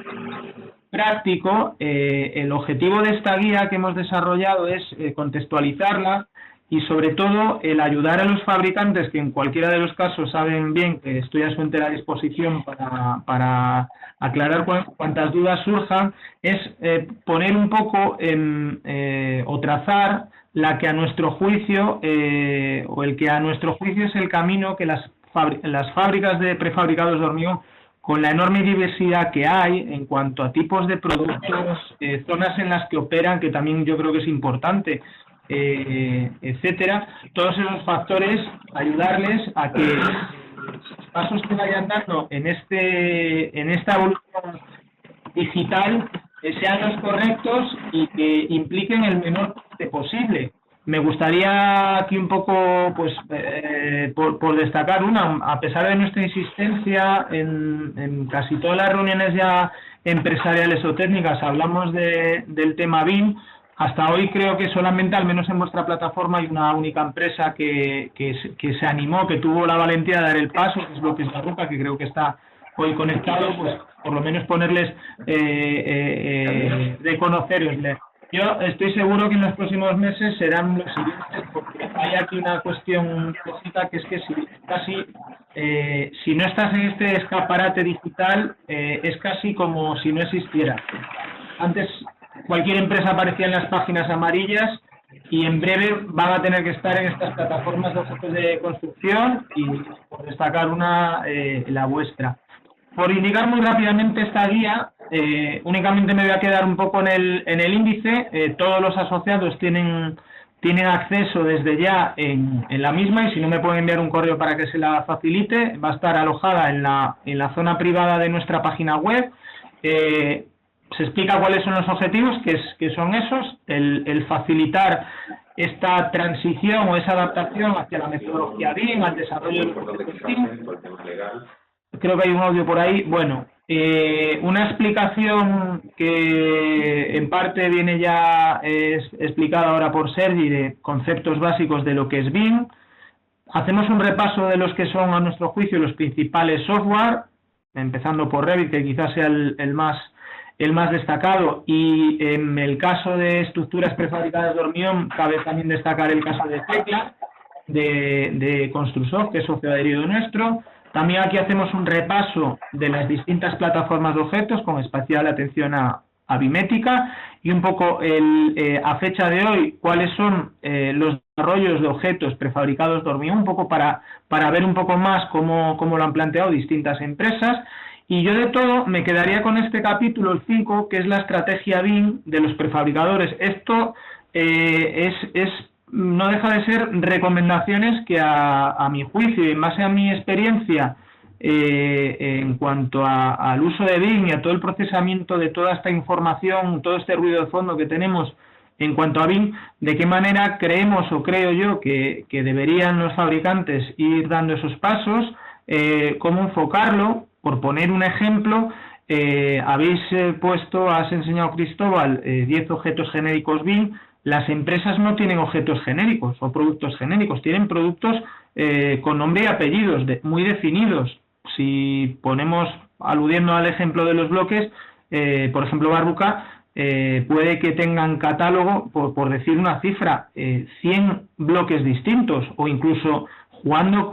práctico, el objetivo de esta guía que hemos desarrollado es contextualizarla y sobre todo el ayudar a los fabricantes, que en cualquiera de los casos saben bien que estoy a su entera disposición para aclarar cuantas dudas surjan, es poner un poco o trazar la que a nuestro juicio o el que a nuestro juicio es el camino que las fábricas de prefabricados de hormigón, con la enorme diversidad que hay en cuanto a tipos de productos, zonas en las que operan, que también yo creo que es importante, etcétera, todos esos factores, ayudarles a que los pasos que vayan dando en esta evolución digital sean los correctos y que impliquen el menor coste posible. Me gustaría aquí un poco, pues, por destacar a pesar de nuestra insistencia en casi todas las reuniones ya empresariales o técnicas, hablamos del tema BIM. Hasta hoy creo que solamente, al menos en vuestra plataforma, hay una única empresa que se animó, que tuvo la valentía de dar el paso, que es López Barruca, que creo que está hoy conectado, pues por lo menos ponerles, reconocerles. Yo estoy seguro que en los próximos meses serán los siguientes, porque hay aquí una cuestión cosita, que es que si no estás en este escaparate digital, es casi como si no existiera. Antes cualquier empresa aparecía en las páginas amarillas y en breve van a tener que estar en estas plataformas de objetos de construcción, y por destacar la vuestra. Por indicar muy rápidamente esta guía, únicamente me voy a quedar un poco en el índice. Todos los asociados tienen acceso desde ya en la misma, y si no me pueden enviar un correo para que se la facilite. Va a estar alojada en la zona privada de nuestra página web. Se explica cuáles son los objetivos, que son esos: el facilitar esta transición o esa adaptación hacia la metodología BIM, al desarrollo del proyecto BIM. Creo que hay un audio por ahí. Bueno, una explicación que en parte viene ya explicada ahora por Sergi, de conceptos básicos de lo que es BIM. Hacemos un repaso de los que son, a nuestro juicio, los principales software, empezando por Revit, que quizás sea el más destacado, y en el caso de estructuras prefabricadas de hormigón cabe también destacar el caso de Tecla, de Construsoft, que es socio adherido nuestro. También aquí hacemos un repaso de las distintas plataformas de objetos, con especial atención a Bimética, y un poco a fecha de hoy cuáles son los desarrollos de objetos prefabricados de hormigón, un poco para ver un poco más cómo lo han planteado distintas empresas. Y yo de todo me quedaría con este capítulo, el 5, que es la estrategia BIM de los prefabricadores. Esto no deja de ser recomendaciones que a mi juicio y en base a mi experiencia en cuanto al uso de BIM y a todo el procesamiento de toda esta información, todo este ruido de fondo que tenemos en cuanto a BIM, de qué manera creemos o creo yo que deberían los fabricantes ir dando esos pasos, cómo enfocarlo. Por poner un ejemplo, has enseñado, Cristóbal, 10 objetos genéricos BIM. Las empresas no tienen objetos genéricos o productos genéricos, tienen productos con nombre y apellidos muy definidos. Si ponemos, aludiendo al ejemplo de los bloques, por ejemplo, Barbuca, puede que tengan catálogo, por decir una cifra, 100 bloques distintos, o incluso jugando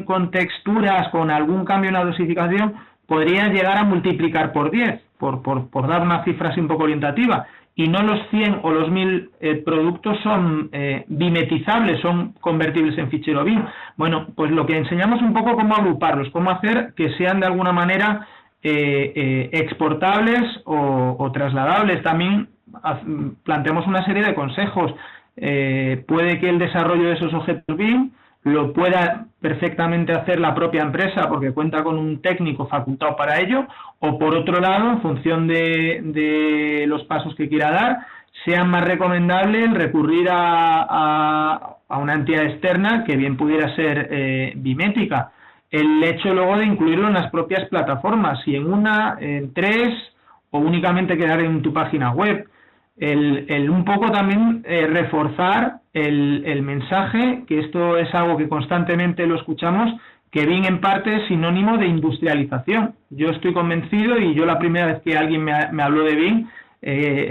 con texturas, con algún cambio en la dosificación, podría llegar a multiplicar por 10, por dar una cifra así un poco orientativa. Y no los 100 o los 1000 productos son bimetizables, son convertibles en fichero BIM. Bueno, pues lo que enseñamos un poco cómo agruparlos, cómo hacer que sean de alguna manera exportables o trasladables. También planteamos una serie de consejos. Puede que el desarrollo de esos objetos BIM lo pueda perfectamente hacer la propia empresa porque cuenta con un técnico facultado para ello, o por otro lado, en función de los pasos que quiera dar, sea más recomendable el recurrir a una entidad externa que bien pudiera ser bimétrica. El hecho luego de incluirlo en las propias plataformas, si en una, en 3 o únicamente quedar en tu página web. El un poco también reforzar el mensaje, que esto es algo que constantemente lo escuchamos, que BIM en parte es sinónimo de industrialización. Yo estoy convencido, y yo la primera vez que alguien me habló de BIM,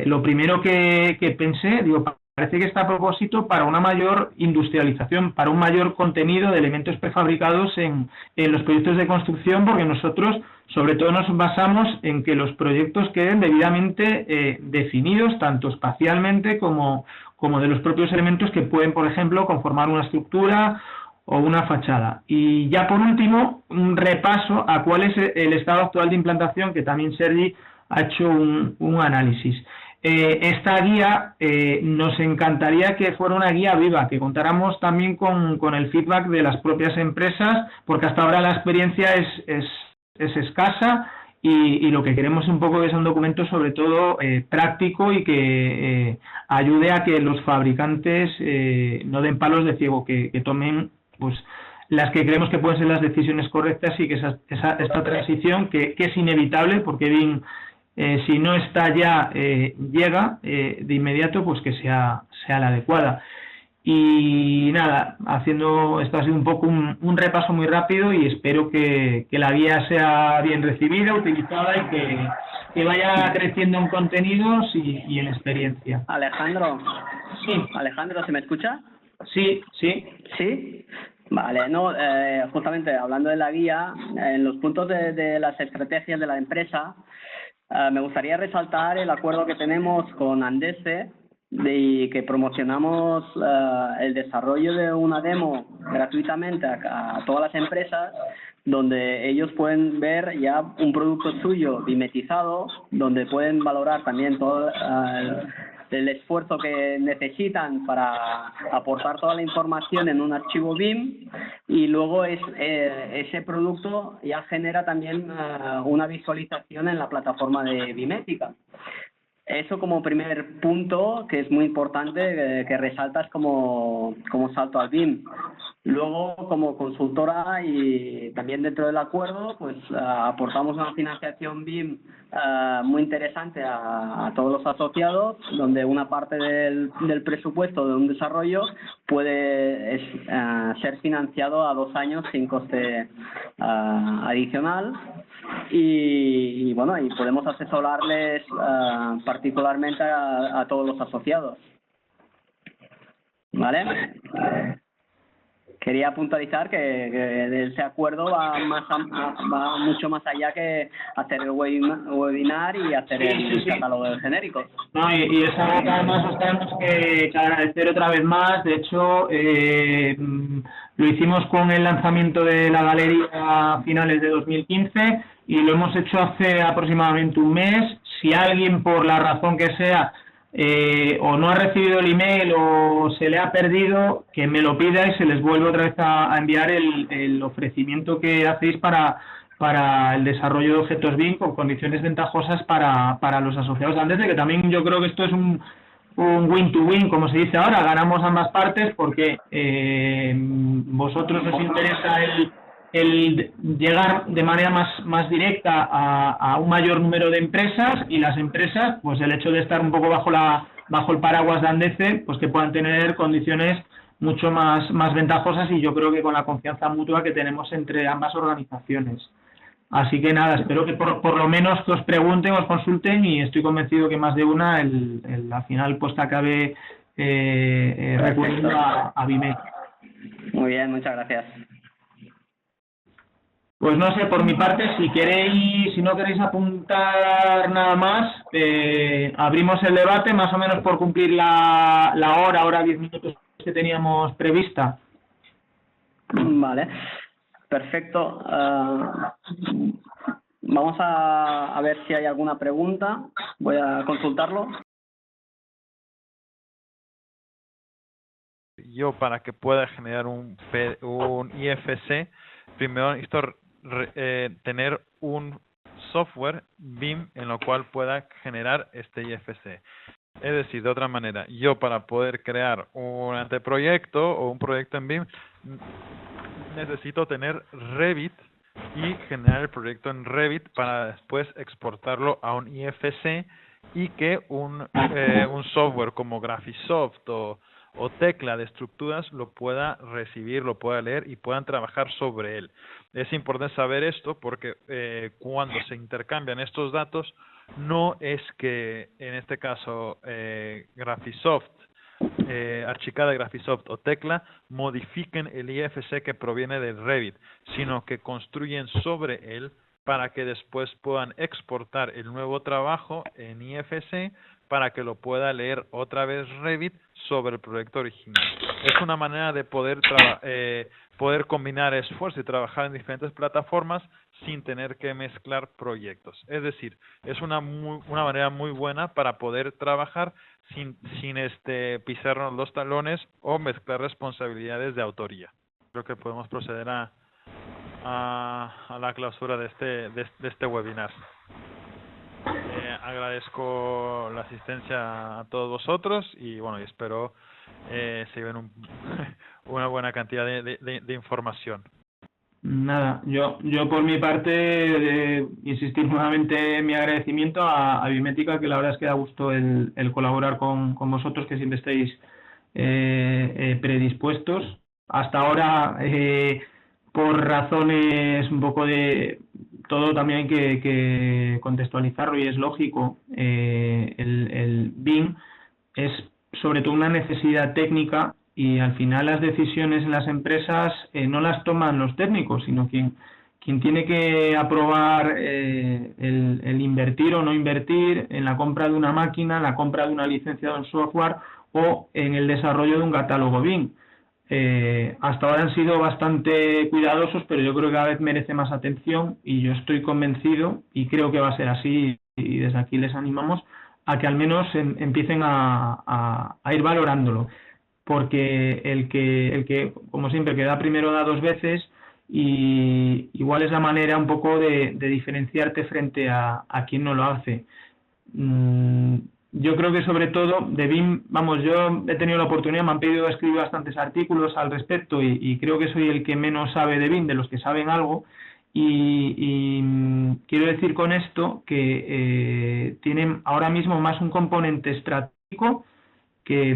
lo primero que pensé, digo, parece que está a propósito para una mayor industrialización, para un mayor contenido de elementos prefabricados en los proyectos de construcción, porque nosotros sobre todo nos basamos en que los proyectos queden debidamente definidos, tanto espacialmente como de los propios elementos que pueden, por ejemplo, conformar una estructura o una fachada. Y ya por último, un repaso a cuál es el estado actual de implantación, que también Sergi ha hecho un análisis. Esta guía nos encantaría que fuera una guía viva, que contáramos también con el feedback de las propias empresas, porque hasta ahora la experiencia es escasa y lo que queremos un poco es un documento sobre todo práctico y que ayude a que los fabricantes no den palos de ciego, que tomen pues las que creemos que pueden ser las decisiones correctas y que esta transición que es inevitable, porque BIM si no está ya llega de inmediato, pues que sea la adecuada. Y nada, esto ha sido un poco un repaso muy rápido, y espero que la guía sea bien recibida, utilizada, y que vaya creciendo en contenidos y en experiencia. Alejandro. Sí. Alejandro, ¿se me escucha? Sí. ¿Sí? Vale, no, justamente hablando de la guía, en los puntos de las estrategias de la empresa, me gustaría resaltar el acuerdo que tenemos con Andese, y que promocionamos el desarrollo de una demo gratuitamente a todas las empresas, donde ellos pueden ver ya un producto suyo bimetizado, donde pueden valorar también todo el esfuerzo que necesitan para aportar toda la información en un archivo BIM, y luego ese producto ya genera también una visualización en la plataforma de Bimética. Eso como primer punto, que es muy importante, que resaltas como salto al BIM. Luego, como consultora y también dentro del acuerdo, pues aportamos una financiación BIM muy interesante a todos los asociados, donde una parte del presupuesto de un desarrollo puede ser financiado a 2 años sin coste adicional. Y bueno, y podemos asesorarles particularmente a todos los asociados. ¿Vale? Quería puntualizar que ese acuerdo va mucho más allá que hacer el webinar y hacer el catálogo de genéricos. No, y es algo que además os tenemos que agradecer otra vez más. De hecho, Lo hicimos con el lanzamiento de la galería a finales de 2015 y lo hemos hecho hace aproximadamente un mes. Si alguien, por la razón que sea, o no ha recibido el email o se le ha perdido, que me lo pida y se les vuelve otra vez a enviar el ofrecimiento que hacéis para el desarrollo de objetos BIM con condiciones ventajosas para los asociados de Andese, que también yo creo que esto es un win-to-win, como se dice ahora, ganamos ambas partes porque vosotros os interesa el llegar de manera más directa a un mayor número de empresas, y las empresas, pues el hecho de estar un poco bajo el paraguas de Andese, pues que puedan tener condiciones mucho más ventajosas, y yo creo que con la confianza mutua que tenemos entre ambas organizaciones. Así que nada, espero que por lo menos que os pregunten, os consulten, y estoy convencido que más de una al final pues acabe recurriendo a Vimeo. Muy bien, muchas gracias. Pues no sé, por mi parte, si no queréis apuntar nada más, abrimos el debate, más o menos por cumplir la hora 10 minutos que teníamos prevista. Vale, perfecto. Vamos a ver si hay alguna pregunta. Voy a consultarlo. Yo, para que pueda generar un IFC, primero necesito tener un software BIM en lo cual pueda generar este IFC. Es decir, de otra manera, yo para poder crear un anteproyecto o un proyecto en BIM necesito tener Revit y generar el proyecto en Revit para después exportarlo a un IFC, y que un software como Graphisoft o Tecla de estructuras lo pueda recibir, lo pueda leer y puedan trabajar sobre él. Es importante saber esto porque cuando se intercambian estos datos, no es que en este caso Graphisoft, Archicad de Graphisoft o Tecla modifiquen el IFC que proviene de Revit, sino que construyen sobre él para que después puedan exportar el nuevo trabajo en IFC para que lo pueda leer otra vez Revit sobre el proyecto original. Es una manera de poder combinar esfuerzo y trabajar en diferentes plataformas sin tener que mezclar proyectos. Es decir, es una manera muy buena para poder trabajar sin pisarnos los talones o mezclar responsabilidades de autoría. Creo que podemos proceder a la clausura de este webinar. Agradezco la asistencia a todos vosotros y bueno, espero se lleven una buena cantidad de información. Nada, yo por mi parte insistir nuevamente en mi agradecimiento a Bimética, que la verdad es que da gusto el colaborar con vosotros, que siempre estáis predispuestos. Hasta ahora, por razones un poco de todo, también hay que contextualizarlo, y es lógico, el BIM es sobre todo una necesidad técnica, y al final las decisiones en las empresas no las toman los técnicos, sino quien tiene que aprobar el invertir o no invertir en la compra de una máquina, en la compra de una licencia de un software o en el desarrollo de un catálogo BIM. Hasta ahora han sido bastante cuidadosos, pero yo creo que cada vez merece más atención, y yo estoy convencido, y creo que va a ser así, y desde aquí les animamos a que al menos empiecen a ir valorándolo, porque el que como siempre, que da primero da dos veces, y igual es la manera un poco de diferenciarte frente a quien no lo hace. Yo creo que sobre todo de BIM, yo he tenido la oportunidad, me han pedido escribir bastantes artículos al respecto, y creo que soy el que menos sabe de BIM de los que saben algo, y quiero decir con esto que tienen ahora mismo más un componente estratégico que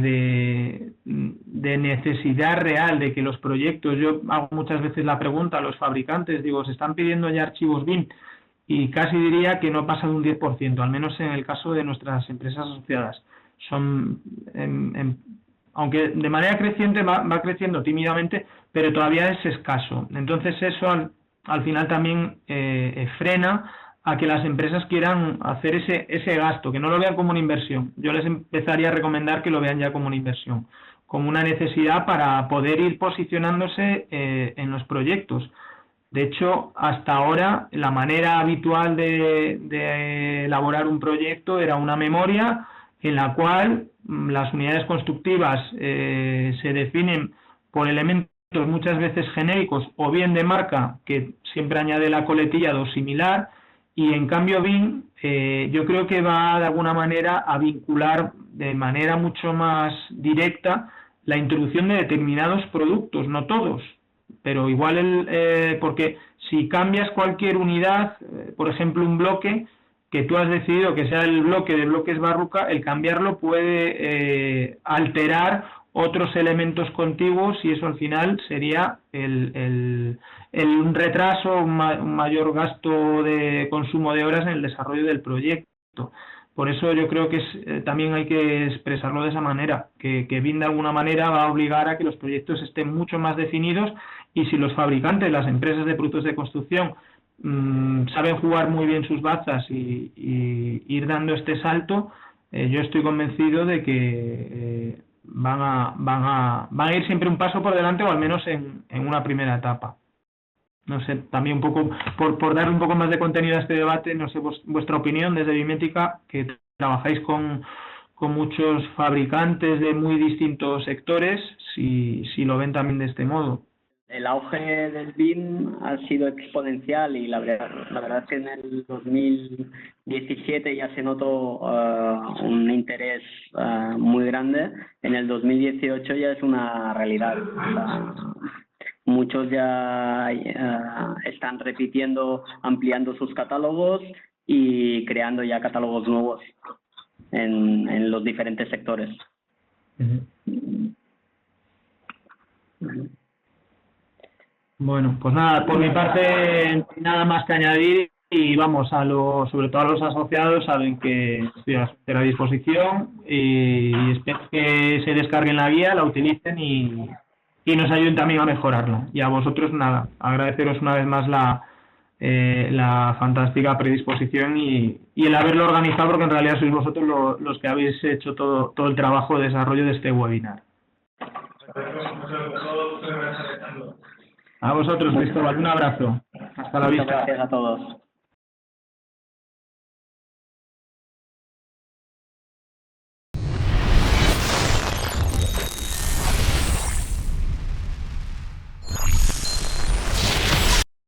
de necesidad real de que los proyectos. Yo hago muchas veces la pregunta a los fabricantes, digo, ¿se están pidiendo ya archivos BIM? Y casi diría que no pasa de un 10%, al menos en el caso de nuestras empresas asociadas. Son, aunque de manera creciente va creciendo tímidamente, pero todavía es escaso. Entonces eso al final también frena a que las empresas quieran hacer ese gasto, que no lo vean como una inversión. Yo les empezaría a recomendar que lo vean ya como una inversión, como una necesidad para poder ir posicionándose en los proyectos. De hecho, hasta ahora la manera habitual de elaborar un proyecto era una memoria en la cual las unidades constructivas se definen por elementos muchas veces genéricos o bien de marca, que siempre añade la coletilla o similar, y en cambio BIM yo creo que va de alguna manera a vincular de manera mucho más directa la introducción de determinados productos, no todos, pero igual porque si cambias cualquier unidad, por ejemplo un bloque, que tú has decidido que sea el bloque de bloques Barruca, el cambiarlo puede alterar otros elementos contiguos y eso al final sería un retraso, un mayor gasto de consumo de horas en el desarrollo del proyecto. Por eso yo creo que también hay que expresarlo de esa manera, que BIM de alguna manera va a obligar a que los proyectos estén mucho más definidos y si los fabricantes, las empresas de productos de construcción, saben jugar muy bien sus bazas y ir dando este salto, yo estoy convencido de que van a ir siempre un paso por delante o al menos en una primera etapa. No sé, también un poco, por darle un poco más de contenido a este debate, no sé, vuestra opinión desde Bimética, que trabajáis con muchos fabricantes de muy distintos sectores, si lo ven también de este modo. El auge del BIM ha sido exponencial y la verdad es que en el 2017 ya se notó un interés muy grande. En el 2018 ya es una realidad. Muchos ya están repitiendo, ampliando sus catálogos y creando ya catálogos nuevos en los diferentes sectores. Bueno, pues nada, por mi parte nada más que añadir y vamos, sobre todo a los asociados saben que estoy a su disposición y espero que se descarguen la guía, la utilicen y nos ayuden también a mejorarla. Y a vosotros nada, agradeceros una vez más la fantástica predisposición y el haberlo organizado, porque en realidad sois vosotros los que habéis hecho todo el trabajo de desarrollo de este webinar. A vosotros, Cristóbal, un abrazo. Hasta la vista. Muchas gracias a todos.